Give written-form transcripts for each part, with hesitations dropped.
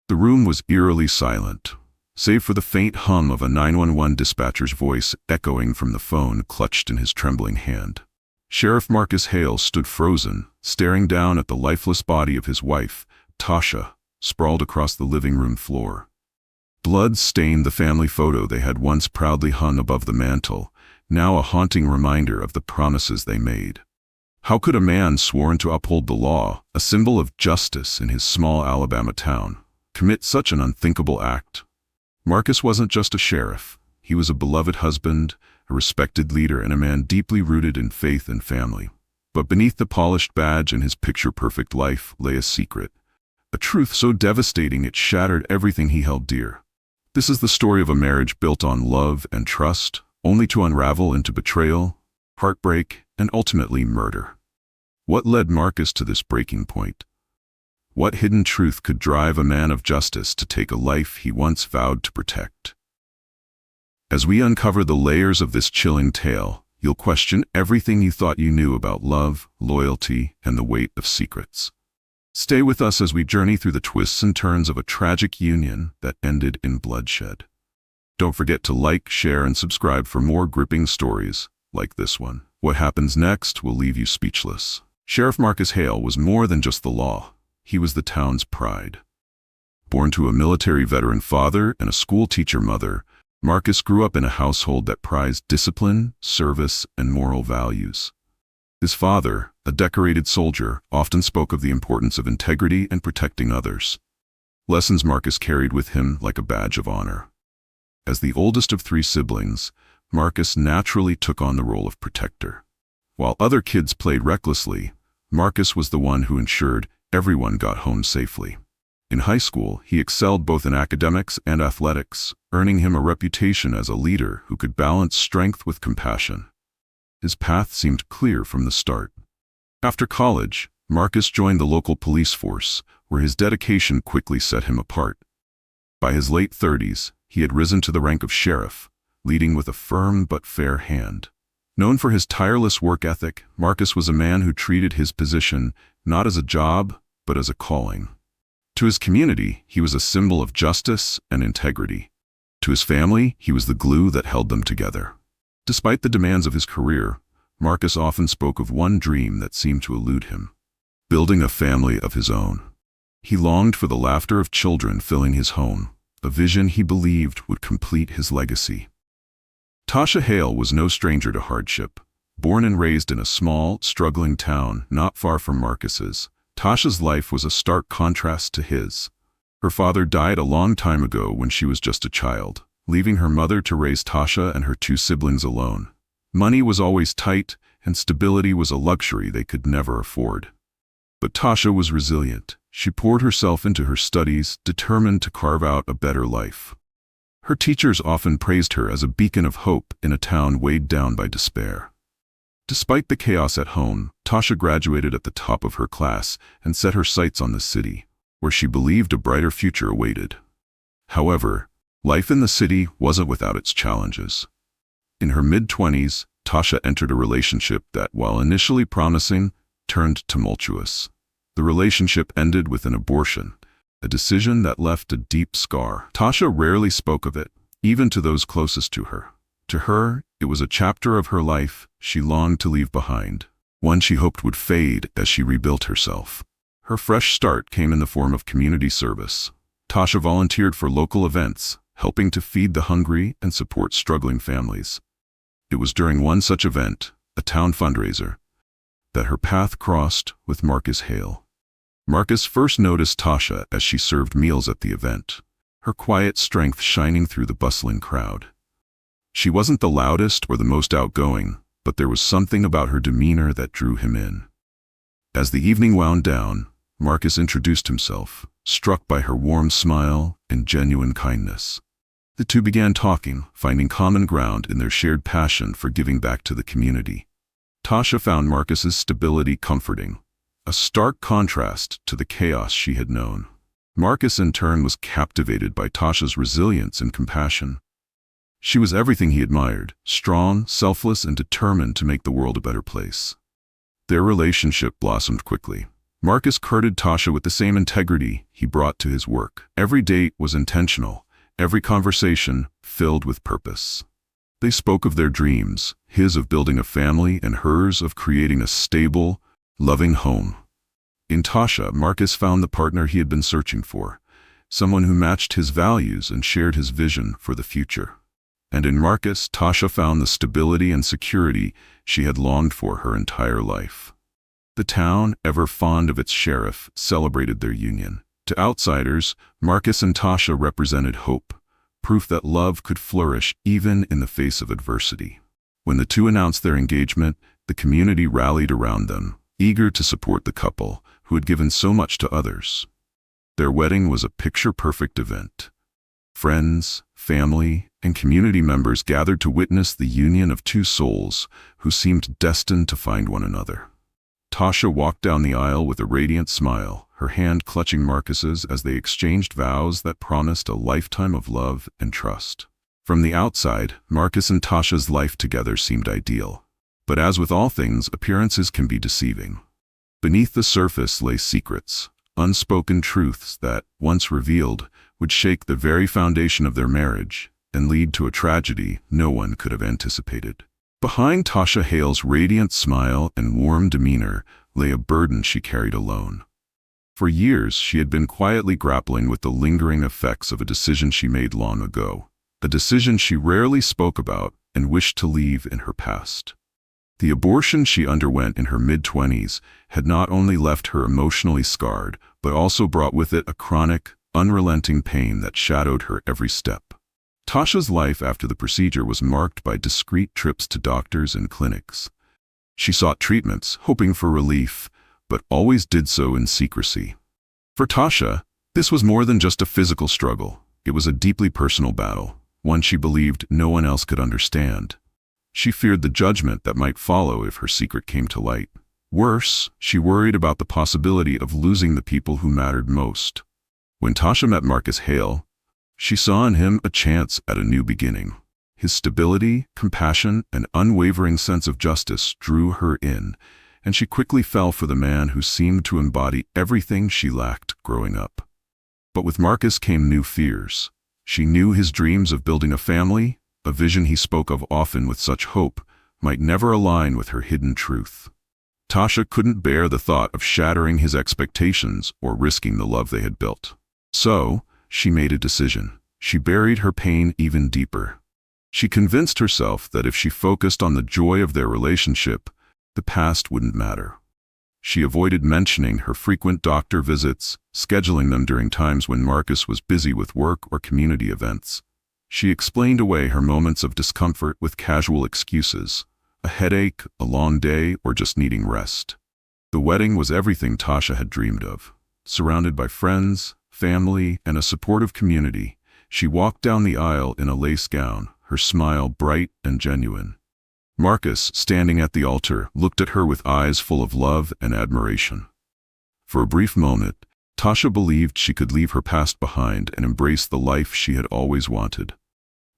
The room was eerily silent, save for the faint hum of a 911 dispatcher's voice echoing from the phone clutched in his trembling hand. Sheriff Marcus Hale stood frozen, staring down at the lifeless body of his wife, Tasha, sprawled across the living room floor. Blood stained the family photo they had once proudly hung above the mantel, now a haunting reminder of the promises they made. How could a man sworn to uphold the law, a symbol of justice in his small Alabama town, commit such an unthinkable act? Marcus wasn't just a sheriff. He was a beloved husband, a respected leader, and a man deeply rooted in faith and family. But beneath the polished badge and his picture-perfect life lay a secret, a truth so devastating it shattered everything he held dear. This is the story of a marriage built on love and trust, only to unravel into betrayal, heartbreak, and ultimately murder. What led Marcus to this breaking point? What hidden truth could drive a man of justice to take a life he once vowed to protect? As we uncover the layers of this chilling tale, you'll question everything you thought you knew about love, loyalty, and the weight of secrets. Stay with us as we journey through the twists and turns of a tragic union that ended in bloodshed. Don't forget to like, share, and subscribe for more gripping stories like this one. What happens next will leave you speechless. Sheriff Marcus Hale was more than just the law. He was the town's pride. Born to a military veteran father and a school teacher mother, Marcus grew up in a household that prized discipline, service, and moral values. His father, a decorated soldier, often spoke of the importance of integrity and protecting others. Lessons Marcus carried with him like a badge of honor. As the oldest of 3 siblings, Marcus naturally took on the role of protector. While other kids played recklessly, Marcus was the one who ensured everyone got home safely. In high school, he excelled both in academics and athletics, earning him a reputation as a leader who could balance strength with compassion. His path seemed clear from the start. After college, Marcus joined the local police force, where his dedication quickly set him apart. By his late 30s, he had risen to the rank of sheriff, leading with a firm but fair hand. Known for his tireless work ethic, Marcus was a man who treated his position not as a job, but as a calling. To his community, he was a symbol of justice and integrity. To his family, he was the glue that held them together. Despite the demands of his career, Marcus often spoke of one dream that seemed to elude him: building a family of his own. He longed for the laughter of children filling his home, a vision he believed would complete his legacy. Tasha Hale was no stranger to hardship. Born and raised in a small, struggling town not far from Marcus's, Tasha's life was a stark contrast to his. Her father died a long time ago when she was just a child, leaving her mother to raise Tasha and her 2 siblings alone. Money was always tight, and stability was a luxury they could never afford. But Tasha was resilient. She poured herself into her studies, determined to carve out a better life. Her teachers often praised her as a beacon of hope in a town weighed down by despair. Despite the chaos at home, Tasha graduated at the top of her class and set her sights on the city, where she believed a brighter future awaited. However, life in the city wasn't without its challenges. In her mid-20s, Tasha entered a relationship that, while initially promising, turned tumultuous. The relationship ended with an abortion, a decision that left a deep scar. Tasha rarely spoke of it, even to those closest to her. To her, it was a chapter of her life she longed to leave behind, one she hoped would fade as she rebuilt herself. Her fresh start came in the form of community service. Tasha volunteered for local events, helping to feed the hungry and support struggling families. It was during one such event, a town fundraiser, that her path crossed with Marcus Hale. Marcus first noticed Tasha as she served meals at the event, her quiet strength shining through the bustling crowd. She wasn't the loudest or the most outgoing, but there was something about her demeanor that drew him in. As the evening wound down, Marcus introduced himself, struck by her warm smile and genuine kindness. The two began talking, finding common ground in their shared passion for giving back to the community. Tasha found Marcus's stability comforting, a stark contrast to the chaos she had known. Marcus, in turn, was captivated by Tasha's resilience and compassion. She was everything he admired: strong, selfless, and determined to make the world a better place. Their relationship blossomed quickly. Marcus courted Tasha with the same integrity he brought to his work. Every date was intentional, every conversation filled with purpose. They spoke of their dreams, his of building a family and hers of creating a stable, loving home. In Tasha, Marcus found the partner he had been searching for, someone who matched his values and shared his vision for the future. And in Marcus, Tasha found the stability and security she had longed for her entire life. The town, ever fond of its sheriff, celebrated their union. To outsiders, Marcus and Tasha represented hope, proof that love could flourish even in the face of adversity. When the two announced their engagement, the community rallied around them, eager to support the couple who had given so much to others. Their wedding was a picture-perfect event. Friends, family, and community members gathered to witness the union of two souls who seemed destined to find one another. Tasha walked down the aisle with a radiant smile, her hand clutching Marcus's as they exchanged vows that promised a lifetime of love and trust. From the outside, Marcus and Tasha's life together seemed ideal. But as with all things, appearances can be deceiving. Beneath the surface lay secrets, unspoken truths that, once revealed, would shake the very foundation of their marriage and lead to a tragedy no one could have anticipated. Behind Tasha Hale's radiant smile and warm demeanor lay a burden she carried alone. For years, she had been quietly grappling with the lingering effects of a decision she made long ago, a decision she rarely spoke about and wished to leave in her past. The abortion she underwent in her mid-20s had not only left her emotionally scarred, but also brought with it a chronic, unrelenting pain that shadowed her every step. Tasha's life after the procedure was marked by discreet trips to doctors and clinics. She sought treatments, hoping for relief, but always did so in secrecy. For Tasha, this was more than just a physical struggle. It was a deeply personal battle, one she believed no one else could understand. She feared the judgment that might follow if her secret came to light. Worse, she worried about the possibility of losing the people who mattered most. When Tasha met Marcus Hale, she saw in him a chance at a new beginning. His stability, compassion, and unwavering sense of justice drew her in, and she quickly fell for the man who seemed to embody everything she lacked growing up. But with Marcus came new fears. She knew his dreams of building a family, a vision he spoke of often with such hope, might never align with her hidden truth. Tasha couldn't bear the thought of shattering his expectations or risking the love they had built. So, she made a decision. She buried her pain even deeper. She convinced herself that if she focused on the joy of their relationship, the past wouldn't matter. She avoided mentioning her frequent doctor visits, scheduling them during times when Marcus was busy with work or community events. She explained away her moments of discomfort with casual excuses, a headache, a long day, or just needing rest. The wedding was everything Tasha had dreamed of. Surrounded by friends, family, and a supportive community, she walked down the aisle in a lace gown, her smile bright and genuine. Marcus, standing at the altar, looked at her with eyes full of love and admiration. For a brief moment, Tasha believed she could leave her past behind and embrace the life she had always wanted.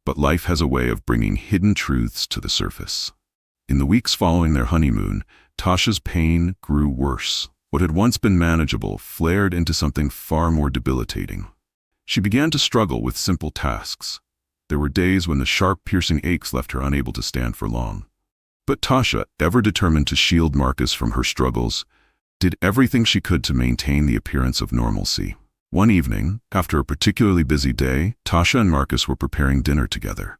But life has a way of bringing hidden truths to the surface. In the weeks following their honeymoon, Tasha's pain grew worse. What had once been manageable flared into something far more debilitating. She began to struggle with simple tasks. There were days when the sharp, piercing aches left her unable to stand for long. But Tasha, ever determined to shield Marcus from her struggles, did everything she could to maintain the appearance of normalcy. One evening, after a particularly busy day, Tasha and Marcus were preparing dinner together.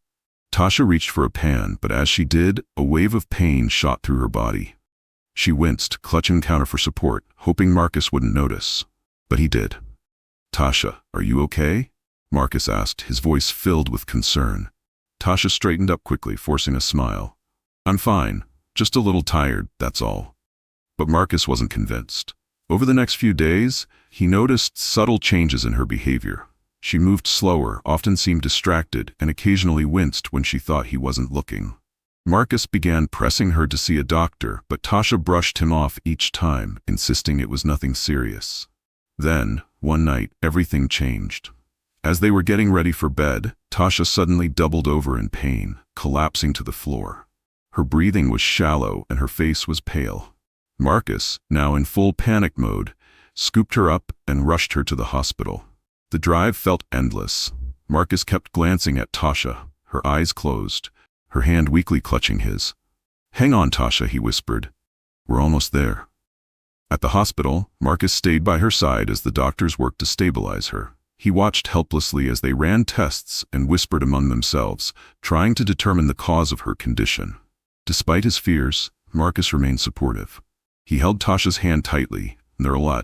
Tasha reached for a pan, but as she did, a wave of pain shot through her body. She winced, clutching the counter for support, hoping Marcus wouldn't notice. But he did. "Tasha, are you okay?" Marcus asked, his voice filled with concern. Tasha straightened up quickly, forcing a smile. "I'm fine, just a little tired, that's all." But Marcus wasn't convinced. Over the next few days, he noticed subtle changes in her behavior. She moved slower, often seemed distracted, and occasionally winced when she thought he wasn't looking. Marcus began pressing her to see a doctor, but Tasha brushed him off each time, insisting it was nothing serious. Then, one night, everything changed. As they were getting ready for bed, Tasha suddenly doubled over in pain, collapsing to the floor. Her breathing was shallow and her face was pale. Marcus, now in full panic mode, scooped her up and rushed her to the hospital. The drive felt endless. Marcus kept glancing at Tasha, her eyes closed, her hand weakly clutching his. "Hang on, Tasha," he whispered. "We're almost there." At the hospital, Marcus stayed by her side as the doctors worked to stabilize her. He watched helplessly as they ran tests and whispered among themselves, trying to determine the cause of her condition. Despite his fears, Marcus remained supportive. He held Tasha's hand tightly,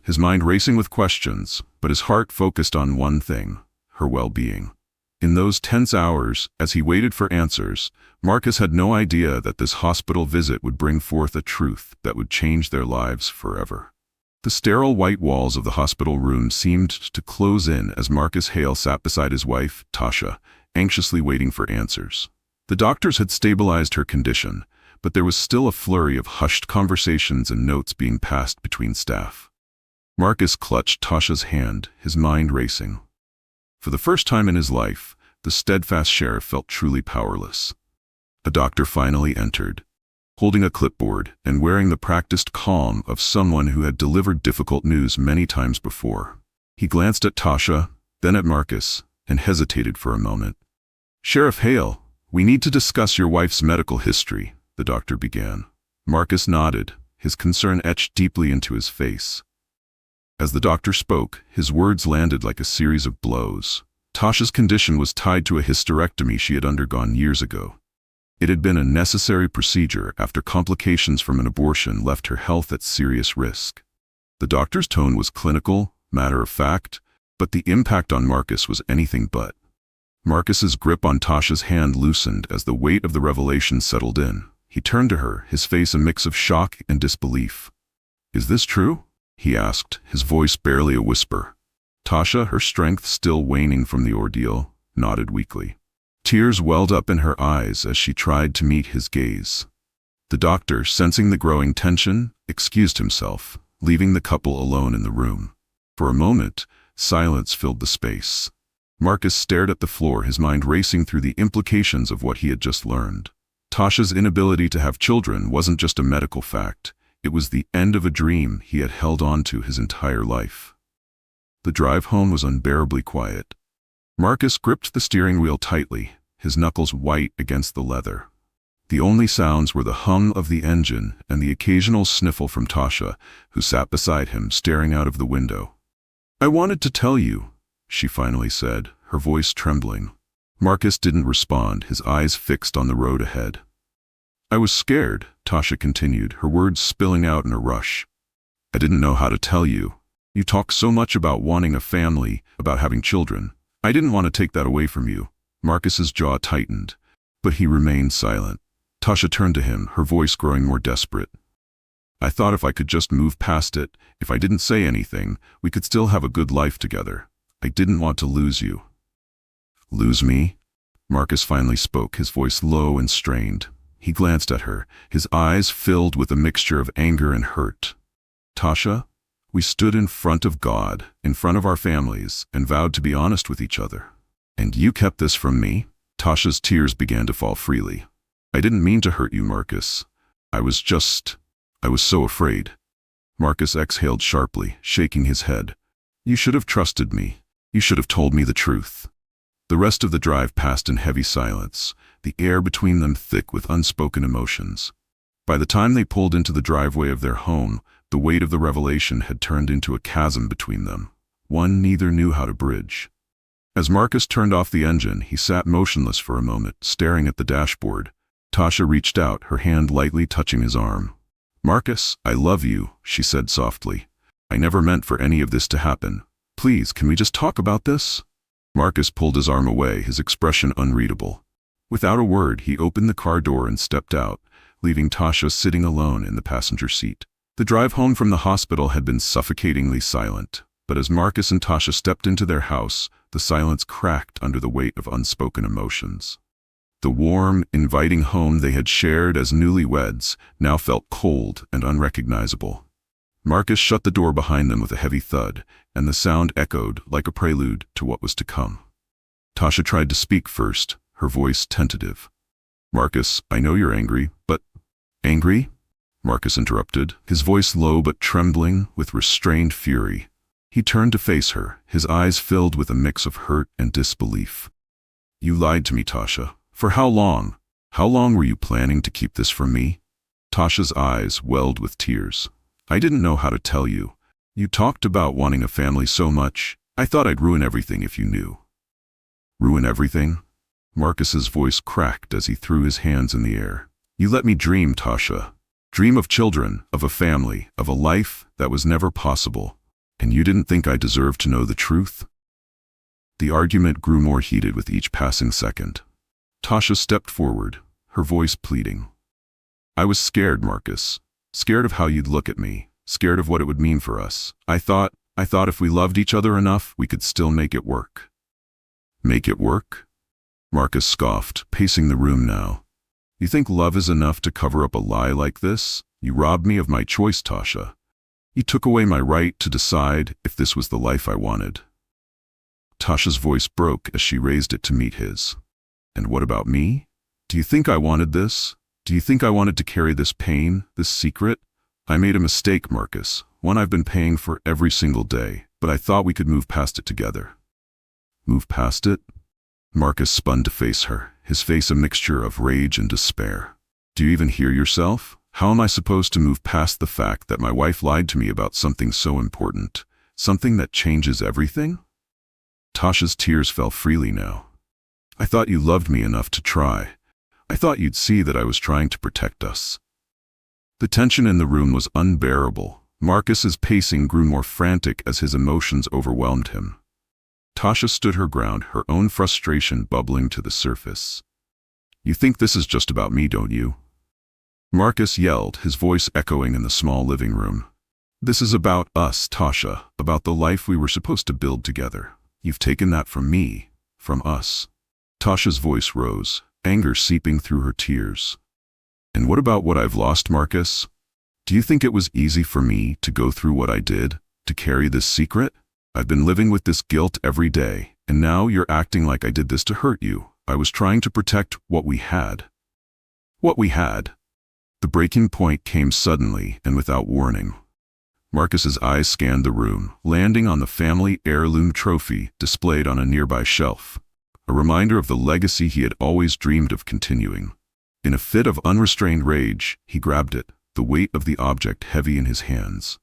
his mind racing with questions, but his heart focused on one thing: her well-being. In those tense hours, as he waited for answers, Marcus had no idea that this hospital visit would bring forth a truth that would change their lives forever. The sterile white walls of the hospital room seemed to close in as Marcus Hale sat beside his wife, Tasha, anxiously waiting for answers. The doctors had stabilized her condition, but there was still a flurry of hushed conversations and notes being passed between staff. Marcus clutched Tasha's hand, his mind racing. For the first time in his life, the steadfast sheriff felt truly powerless. A doctor finally entered, holding a clipboard and wearing the practiced calm of someone who had delivered difficult news many times before. He glanced at Tasha, then at Marcus, and hesitated for a moment. "Sheriff Hale, we need to discuss your wife's medical history," the doctor began. Marcus nodded, his concern etched deeply into his face. As the doctor spoke, his words landed like a series of blows. Tasha's condition was tied to a hysterectomy she had undergone years ago. It had been a necessary procedure after complications from an abortion left her health at serious risk. The doctor's tone was clinical, matter-of-fact, but the impact on Marcus was anything but. Marcus's grip on Tasha's hand loosened as the weight of the revelation settled in. He turned to her, his face a mix of shock and disbelief. "Is this true?" he asked, his voice barely a whisper. Tasha, her strength still waning from the ordeal, nodded weakly. Tears welled up in her eyes as she tried to meet his gaze. The doctor, sensing the growing tension, excused himself, leaving the couple alone in the room. For a moment, silence filled the space. Marcus stared at the floor, his mind racing through the implications of what he had just learned. Tasha's inability to have children wasn't just a medical fact. It was the end of a dream he had held on to his entire life. The drive home was unbearably quiet. Marcus gripped the steering wheel tightly, his knuckles white against the leather. The only sounds were the hum of the engine and the occasional sniffle from Tasha, who sat beside him, staring out of the window. "I wanted to tell you," she finally said, her voice trembling. Marcus didn't respond, his eyes fixed on the road ahead. "I was scared," Tasha continued, her words spilling out in a rush. "I didn't know how to tell you. You talk so much about wanting a family, about having children. I didn't want to take that away from you." Marcus's jaw tightened, but he remained silent. Tasha turned to him, her voice growing more desperate. "I thought if I could just move past it, if I didn't say anything, we could still have a good life together. I didn't want to lose you." "Lose me?" Marcus finally spoke, his voice low and strained. He glanced at her, his eyes filled with a mixture of anger and hurt. "Tasha, we stood in front of God, in front of our families, and vowed to be honest with each other. And you kept this from me?" Tasha's tears began to fall freely. "I didn't mean to hurt you, Marcus. I was so afraid." Marcus exhaled sharply, shaking his head. "You should have trusted me. You should have told me the truth." The rest of the drive passed in heavy silence, the air between them thick with unspoken emotions. By the time they pulled into the driveway of their home, the weight of the revelation had turned into a chasm between them, one neither knew how to bridge. As Marcus turned off the engine, he sat motionless for a moment, staring at the dashboard. Tasha reached out, her hand lightly touching his arm. "Marcus, I love you," she said softly. "I never meant for any of this to happen. Please, can we just talk about this?" Marcus pulled his arm away, his expression unreadable. Without a word, he opened the car door and stepped out, leaving Tasha sitting alone in the passenger seat. The drive home from the hospital had been suffocatingly silent, but as Marcus and Tasha stepped into their house, the silence cracked under the weight of unspoken emotions. The warm, inviting home they had shared as newlyweds now felt cold and unrecognizable. Marcus shut the door behind them with a heavy thud, and the sound echoed like a prelude to what was to come. Tasha tried to speak first, her voice tentative. "Marcus, I know you're angry, but..." "Angry?" Marcus interrupted, his voice low but trembling with restrained fury. He turned to face her, his eyes filled with a mix of hurt and disbelief. You lied to me, Tasha. For how long? How long were you planning to keep this from me? Tasha's eyes welled with tears. I didn't know how to tell you. You talked about wanting a family so much. I thought I'd ruin everything if you knew. Ruin everything? Marcus's voice cracked as he threw his hands in the air. You let me dream, Tasha. Dream of children, of a family, of a life that was never possible. And you didn't think I deserved to know the truth? The argument grew more heated with each passing second. Tasha stepped forward, her voice pleading. I was scared, Marcus. Scared of how you'd look at me. Scared of what it would mean for us. I thought if we loved each other enough, we could still make it work. Make it work? Marcus scoffed, pacing the room now. You think love is enough to cover up a lie like this? You robbed me of my choice, Tasha. You took away my right to decide if this was the life I wanted. Tasha's voice broke as she raised it to meet his. And what about me? Do you think I wanted this? Do you think I wanted to carry this pain, this secret? I made a mistake, Marcus, one I've been paying for every single day, but I thought we could move past it together. Move past it? Marcus spun to face her, his face a mixture of rage and despair. Do you even hear yourself? How am I supposed to move past the fact that my wife lied to me about something so important? Something that changes everything? Tasha's tears fell freely now. I thought you loved me enough to try. I thought you'd see that I was trying to protect us. The tension in the room was unbearable. Marcus's pacing grew more frantic as his emotions overwhelmed him. Tasha stood her ground, her own frustration bubbling to the surface. You think this is just about me, don't you? Marcus yelled, his voice echoing in the small living room. This is about us, Tasha, about the life we were supposed to build together. You've taken that from me, from us. Tasha's voice rose, anger seeping through her tears. And what about what I've lost, Marcus? Do you think it was easy for me to go through what I did, to carry this secret? I've been living with this guilt every day, and now you're acting like I did this to hurt you. I was trying to protect what we had. What we had. The breaking point came suddenly and without warning. Marcus's eyes scanned the room, landing on the family heirloom trophy displayed on a nearby shelf, a reminder of the legacy he had always dreamed of continuing. In a fit of unrestrained rage, he grabbed it, the weight of the object heavy in his hands.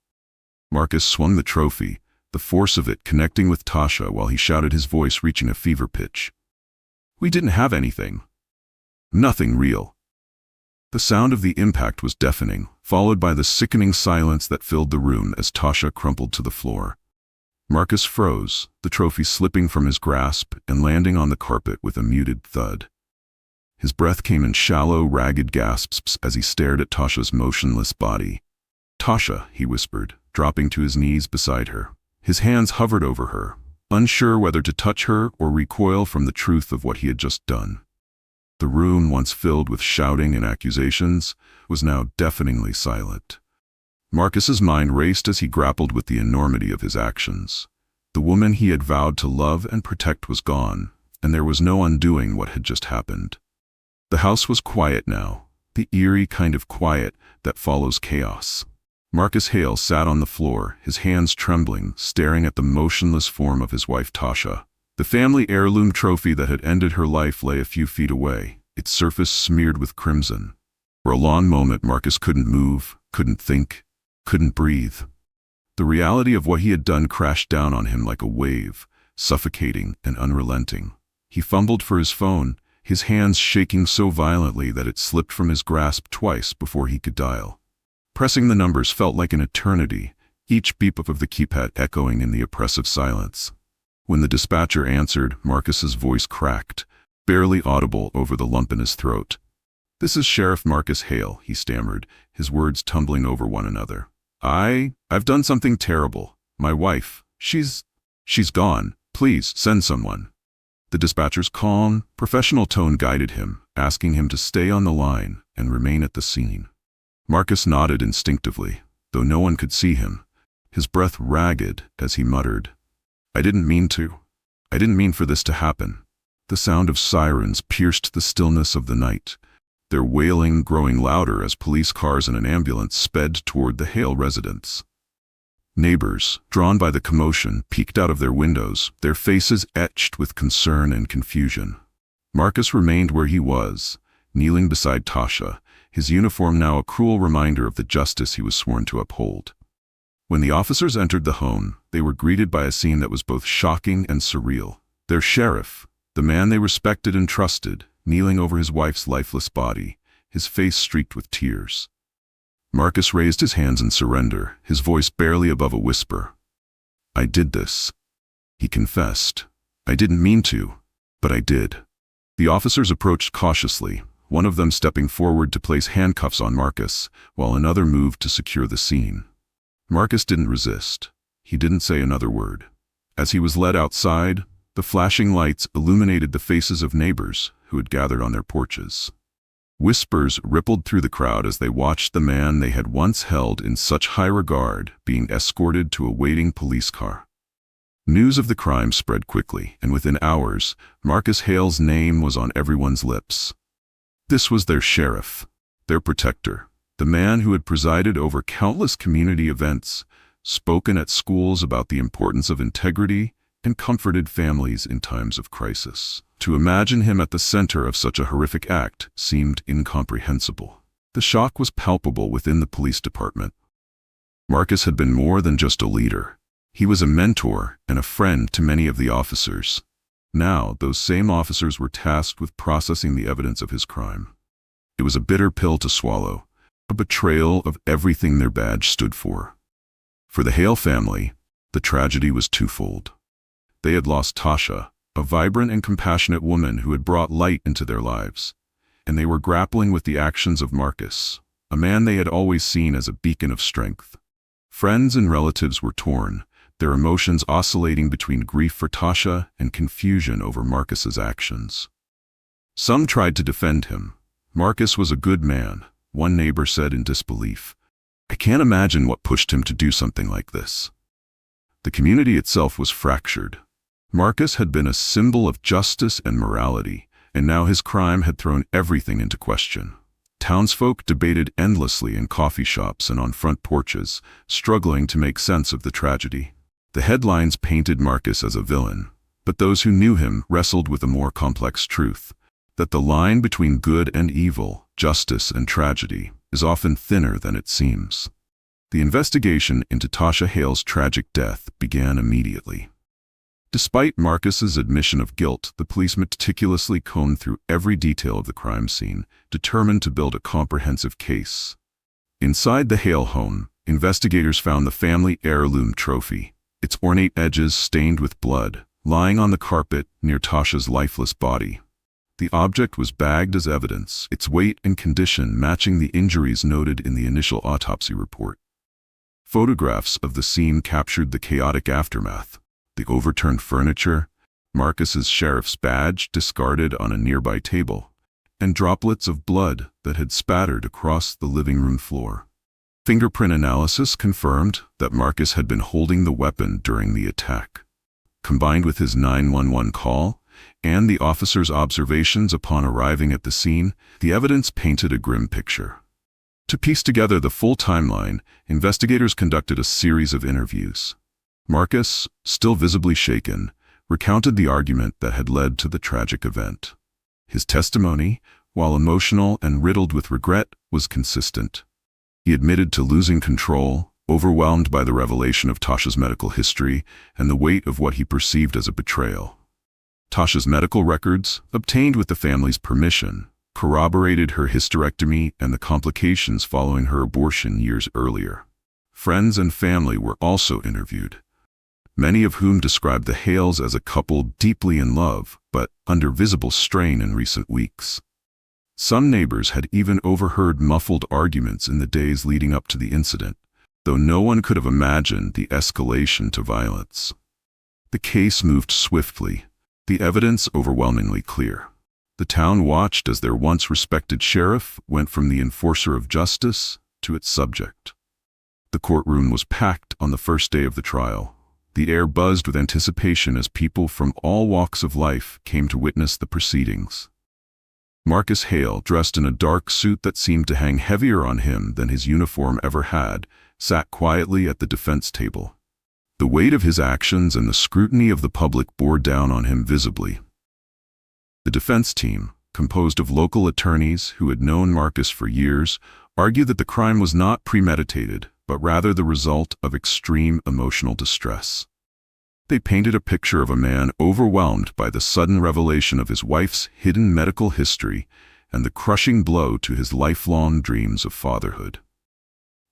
Marcus swung the trophy, the force of it connecting with Tasha while he shouted, his voice reaching a fever pitch. We didn't have anything. Nothing real. The sound of the impact was deafening, followed by the sickening silence that filled the room as Tasha crumpled to the floor. Marcus froze, the trophy slipping from his grasp and landing on the carpet with a muted thud. His breath came in shallow, ragged gasps as he stared at Tasha's motionless body. Tasha, he whispered, dropping to his knees beside her. His hands hovered over her, unsure whether to touch her or recoil from the truth of what he had just done. The room, once filled with shouting and accusations, was now deafeningly silent. Marcus's mind raced as he grappled with the enormity of his actions. The woman he had vowed to love and protect was gone, and there was no undoing what had just happened. The house was quiet now, the eerie kind of quiet that follows chaos. Marcus Hale sat on the floor, his hands trembling, staring at the motionless form of his wife Tasha. The family heirloom trophy that had ended her life lay a few feet away, its surface smeared with crimson. For a long moment, Marcus couldn't move, couldn't think, couldn't breathe. The reality of what he had done crashed down on him like a wave, suffocating and unrelenting. He fumbled for his phone, his hands shaking so violently that it slipped from his grasp twice before he could dial. Pressing the numbers felt like an eternity, each beep of the keypad echoing in the oppressive silence. When the dispatcher answered, Marcus's voice cracked, barely audible over the lump in his throat. This is Sheriff Marcus Hale, he stammered, his words tumbling over one another. I've done something terrible. My wife, she's gone. Please, send someone. The dispatcher's calm, professional tone guided him, asking him to stay on the line and remain at the scene. Marcus nodded instinctively, though no one could see him, his breath ragged as he muttered, I didn't mean for this to happen. The sound of sirens pierced the stillness of the night, their wailing growing louder as police cars and an ambulance sped toward the Hale residence. Neighbors, drawn by the commotion, peeked out of their windows, their faces etched with concern and confusion. Marcus remained where he was, kneeling beside Tasha, his uniform now a cruel reminder of the justice he was sworn to uphold. When the officers entered the home, they were greeted by a scene that was both shocking and surreal. Their sheriff, the man they respected and trusted, kneeling over his wife's lifeless body, his face streaked with tears. Marcus raised his hands in surrender, his voice barely above a whisper. "I did this," he confessed. "I didn't mean to, but I did." The officers approached cautiously, one of them stepping forward to place handcuffs on Marcus, while another moved to secure the scene. Marcus didn't resist. He didn't say another word. As he was led outside, the flashing lights illuminated the faces of neighbors who had gathered on their porches. Whispers rippled through the crowd as they watched the man they had once held in such high regard being escorted to a waiting police car. News of the crime spread quickly, and within hours, Marcus Hale's name was on everyone's lips. This was their sheriff, their protector, the man who had presided over countless community events, spoken at schools about the importance of integrity, and comforted families in times of crisis. To imagine him at the center of such a horrific act seemed incomprehensible. The shock was palpable within the police department. Marcus had been more than just a leader. He was a mentor and a friend to many of the officers. Now, those same officers were tasked with processing the evidence of his crime. It was a bitter pill to swallow, a betrayal of everything their badge stood for. For the Hale family, the tragedy was twofold. They had lost Tasha, a vibrant and compassionate woman who had brought light into their lives, and they were grappling with the actions of Marcus, a man they had always seen as a beacon of strength. Friends and relatives were torn, their emotions oscillating between grief for Tasha and confusion over Marcus's actions. Some tried to defend him. "Marcus was a good man," one neighbor said in disbelief. "I can't imagine what pushed him to do something like this." The community itself was fractured. Marcus had been a symbol of justice and morality, and now his crime had thrown everything into question. Townsfolk debated endlessly in coffee shops and on front porches, struggling to make sense of the tragedy. The headlines painted Marcus as a villain, but those who knew him wrestled with a more complex truth, that the line between good and evil, justice and tragedy, is often thinner than it seems. The investigation into Tasha Hale's tragic death began immediately. Despite Marcus's admission of guilt, the police meticulously combed through every detail of the crime scene, determined to build a comprehensive case. Inside the Hale home, investigators found the family heirloom trophy, its ornate edges stained with blood, lying on the carpet near Tasha's lifeless body. The object was bagged as evidence, its weight and condition matching the injuries noted in the initial autopsy report. Photographs of the scene captured the chaotic aftermath. The overturned furniture, Marcus's sheriff's badge discarded on a nearby table, and droplets of blood that had spattered across the living room floor. Fingerprint analysis confirmed that Marcus had been holding the weapon during the attack. Combined with his 911 call and the officer's observations upon arriving at the scene, the evidence painted a grim picture. To piece together the full timeline, investigators conducted a series of interviews. Marcus, still visibly shaken, recounted the argument that had led to the tragic event. His testimony, while emotional and riddled with regret, was consistent. He admitted to losing control, overwhelmed by the revelation of Tasha's medical history and the weight of what he perceived as a betrayal. Tasha's medical records, obtained with the family's permission, corroborated her hysterectomy and the complications following her abortion years earlier. Friends and family were also interviewed, many of whom described the Hales as a couple deeply in love, but under visible strain in recent weeks. Some neighbors had even overheard muffled arguments in the days leading up to the incident, though no one could have imagined the escalation to violence. The case moved swiftly, the evidence overwhelmingly clear. The town watched as their once respected sheriff went from the enforcer of justice to its subject. The courtroom was packed on the first day of the trial. The air buzzed with anticipation as people from all walks of life came to witness the proceedings. Marcus Hale, dressed in a dark suit that seemed to hang heavier on him than his uniform ever had, sat quietly at the defense table. The weight of his actions and the scrutiny of the public bore down on him visibly. The defense team, composed of local attorneys who had known Marcus for years, argued that the crime was not premeditated, but rather the result of extreme emotional distress. They painted a picture of a man overwhelmed by the sudden revelation of his wife's hidden medical history and the crushing blow to his lifelong dreams of fatherhood.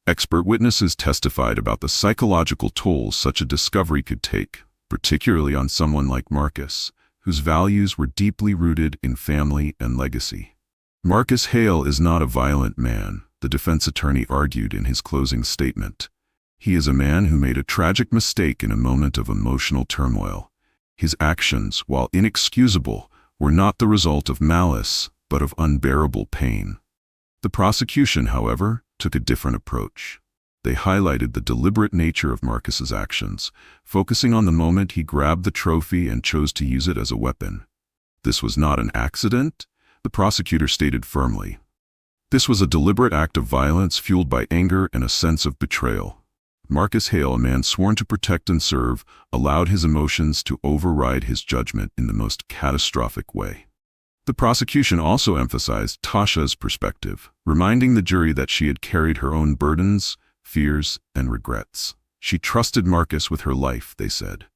Expert witnesses testified about the psychological toll such a discovery could take, particularly on someone like Marcus, whose values were deeply rooted in family and legacy. Marcus Hale is not a violent man, the defense attorney argued in his closing statement. He is a man who made a tragic mistake in a moment of emotional turmoil. His actions, while inexcusable, were not the result of malice, but of unbearable pain. The prosecution, however, took a different approach. They highlighted the deliberate nature of Marcus's actions, focusing on the moment he grabbed the trophy and chose to use it as a weapon. This was not an accident, the prosecutor stated firmly. This was a deliberate act of violence fueled by anger and a sense of betrayal. Marcus Hale, a man sworn to protect and serve, allowed his emotions to override his judgment in the most catastrophic way. The prosecution also emphasized Tasha's perspective, reminding the jury that she had carried her own burdens, fears, and regrets. She trusted Marcus with her life, they said.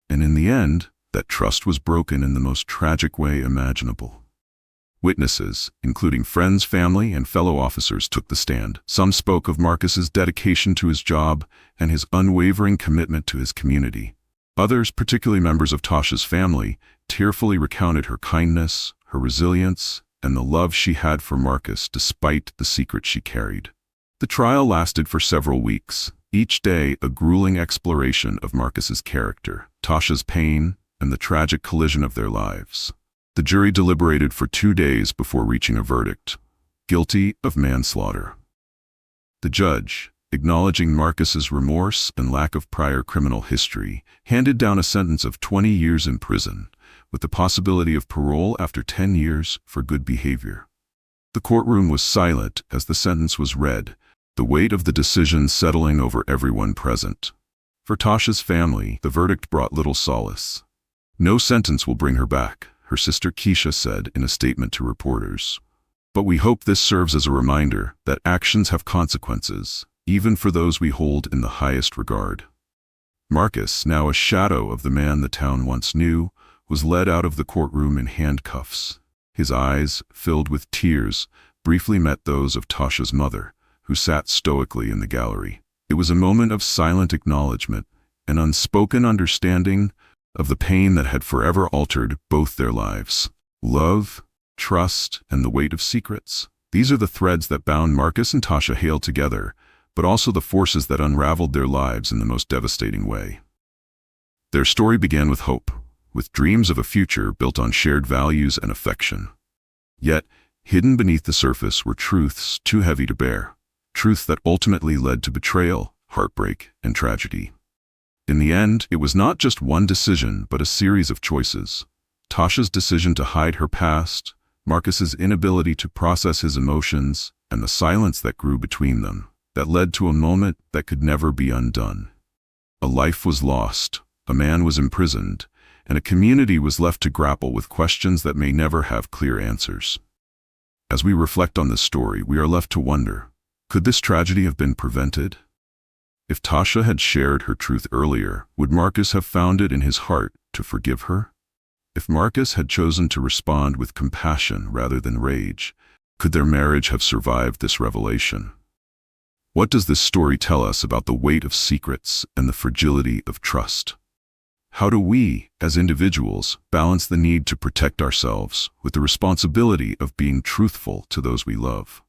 And in the end, that trust was broken in the most tragic way imaginable. Witnesses, including friends, family, and fellow officers, took the stand. Some spoke of Marcus's dedication to his job and his unwavering commitment to his community. Others, particularly members of Tasha's family, tearfully recounted her kindness, her resilience, and the love she had for Marcus despite the secret she carried. The trial lasted for several weeks, each day a grueling exploration of Marcus's character, Tasha's pain, and the tragic collision of their lives. The jury deliberated for 2 days before reaching a verdict: guilty of manslaughter. The judge, acknowledging Marcus's remorse and lack of prior criminal history, handed down a sentence of 20 years in prison, with the possibility of parole after 10 years for good behavior. The courtroom was silent as the sentence was read, the weight of the decision settling over everyone present. For Tasha's family, the verdict brought little solace. "No sentence will bring her back," her sister Keisha said in a statement to reporters. "But we hope this serves as a reminder that actions have consequences, even for those we hold in the highest regard." Marcus, now a shadow of the man the town once knew, was led out of the courtroom in handcuffs. His eyes, filled with tears, briefly met those of Tasha's mother, who sat stoically in the gallery. It was a moment of silent acknowledgement, an unspoken understanding of the pain that had forever altered both their lives. Love, trust, and the weight of secrets. These are the threads that bound Marcus and Tasha Hale together, but also the forces that unraveled their lives in the most devastating way. Their story began with hope, with dreams of a future built on shared values and affection. Yet, hidden beneath the surface were truths too heavy to bear, truths that ultimately led to betrayal, heartbreak, and tragedy. In the end, it was not just one decision, but a series of choices. Tasha's decision to hide her past, Marcus's inability to process his emotions, and the silence that grew between them, that led to a moment that could never be undone. A life was lost, a man was imprisoned, and a community was left to grapple with questions that may never have clear answers. As we reflect on this story, we are left to wonder, could this tragedy have been prevented? If Tasha had shared her truth earlier, would Marcus have found it in his heart to forgive her? If Marcus had chosen to respond with compassion rather than rage, could their marriage have survived this revelation? What does this story tell us about the weight of secrets and the fragility of trust? How do we, as individuals, balance the need to protect ourselves with the responsibility of being truthful to those we love?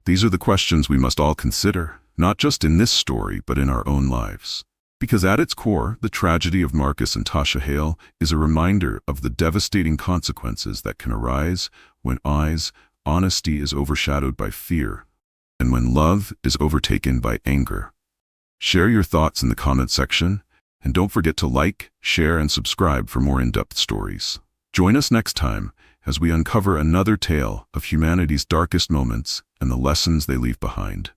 These are the questions we must all consider, not just in this story, but in our own lives. Because at its core, the tragedy of Marcus and Tasha Hale is a reminder of the devastating consequences that can arise when honesty is overshadowed by fear, and when love is overtaken by anger. Share your thoughts in the comment section, and don't forget to like, share, and subscribe for more in-depth stories. Join us next time as we uncover another tale of humanity's darkest moments and the lessons they leave behind.